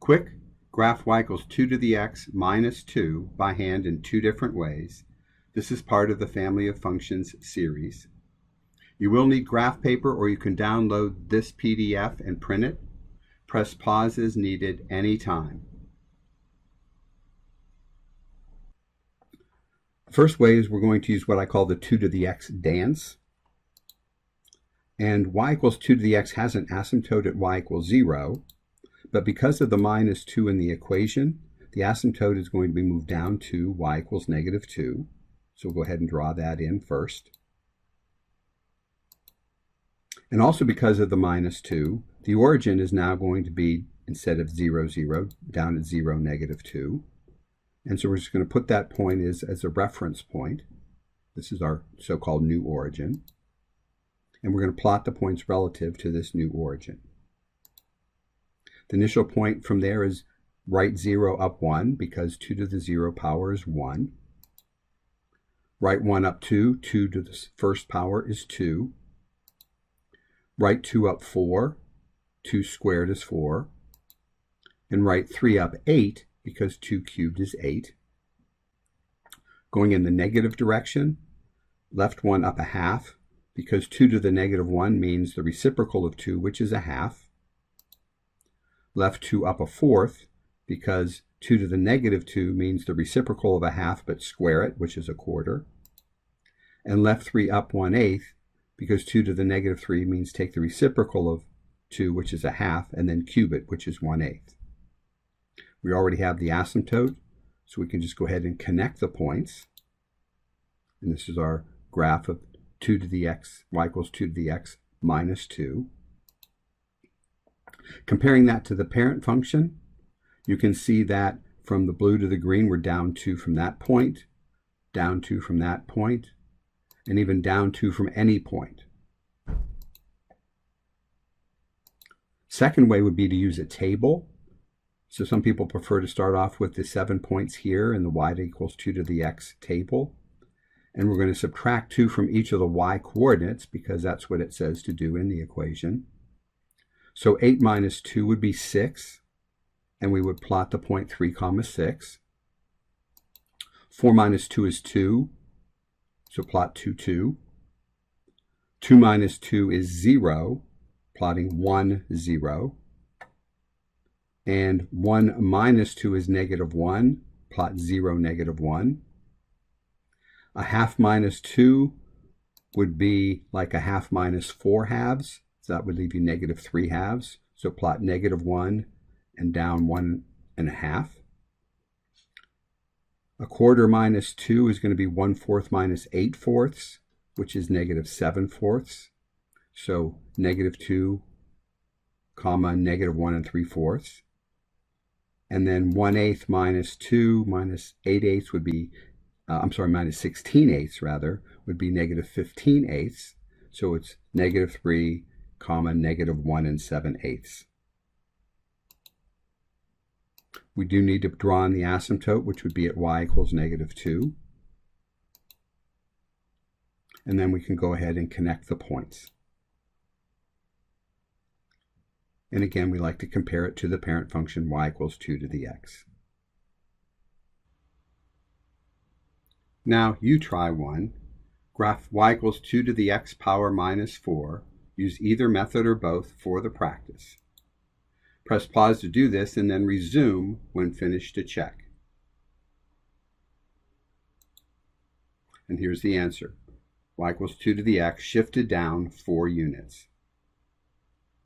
quick graph y equals 2 to the x minus 2 by hand in two different ways. This is part of the Family of Functions series. You will need graph paper, or you can download this PDF and print it. Press pause as needed anytime. The first way is we're going to use what I call the 2 to the x dance. And y equals 2 to the x has an asymptote at y equals 0, but because of the minus 2 in the equation, the asymptote is going to be moved down to y equals negative 2. So we'll go ahead and draw that in first. And also because of the minus 2, the origin is now going to be, instead of 0, 0, down at 0, negative 2. And so we're just going to put that point as a reference point. This is our so-called new origin. And we're going to plot the points relative to this new origin. The initial point from there is right 0 up 1, because 2 to the 0 power is 1. Right 1 up 2, 2 to the first power is 2. Right 2 up 4, 2 squared is 4. And right 3 up 8, because 2 cubed is 8. Going in the negative direction, left 1 up a half, because 2 to the negative 1 means the reciprocal of 2, which is a half. Left 2 up a fourth, because 2 to the negative 2 means the reciprocal of a half, but square it, which is a quarter. And left 3 up 1/8, because 2 to the negative 3 means take the reciprocal of 2, which is a half, and then cube it, which is 1/8. We already have the asymptote, so we can just go ahead and connect the points. And this is our graph of 2 to the x, y equals 2 to the x minus 2. Comparing that to the parent function, you can see that from the blue to the green, we're down 2 from that point, down 2 from that point, and even down 2 from any point. Second way would be to use a table. So some people prefer to start off with the 7 points here in the y equals 2 to the x table. And we're going to subtract 2 from each of the y coordinates, because that's what it says to do in the equation. So 8 minus 2 would be 6, and we would plot the point 3, 6. 4 minus 2 is 2, so plot 2, 2. 2 minus 2 is 0, plotting 1, 0. And 1 minus 2 is negative 1, plot 0, negative 1. A half minus 2 would be like a half minus 4 halves, so that would leave you negative 3 halves. So plot negative 1 and down 1 1/2. A quarter minus 2 is going to be 1/4 minus 8/4, which is negative 7/4. So negative 2, comma, negative 1 3/4. And then 1/8 minus 2 minus 8/8 would be, minus 16/8 rather, would be negative 15/8. So it's negative 3, comma, negative 1 7/8. We do need to draw in the asymptote, which would be at y equals negative 2. And then we can go ahead and connect the points. And again, we like to compare it to the parent function y equals 2 to the x. Now you try one. Graph y equals 2 to the x power minus 4. Use either method or both for the practice. Press pause to do this and then resume when finished to check. And here's the answer. Y equals 2 to the x shifted down 4 units.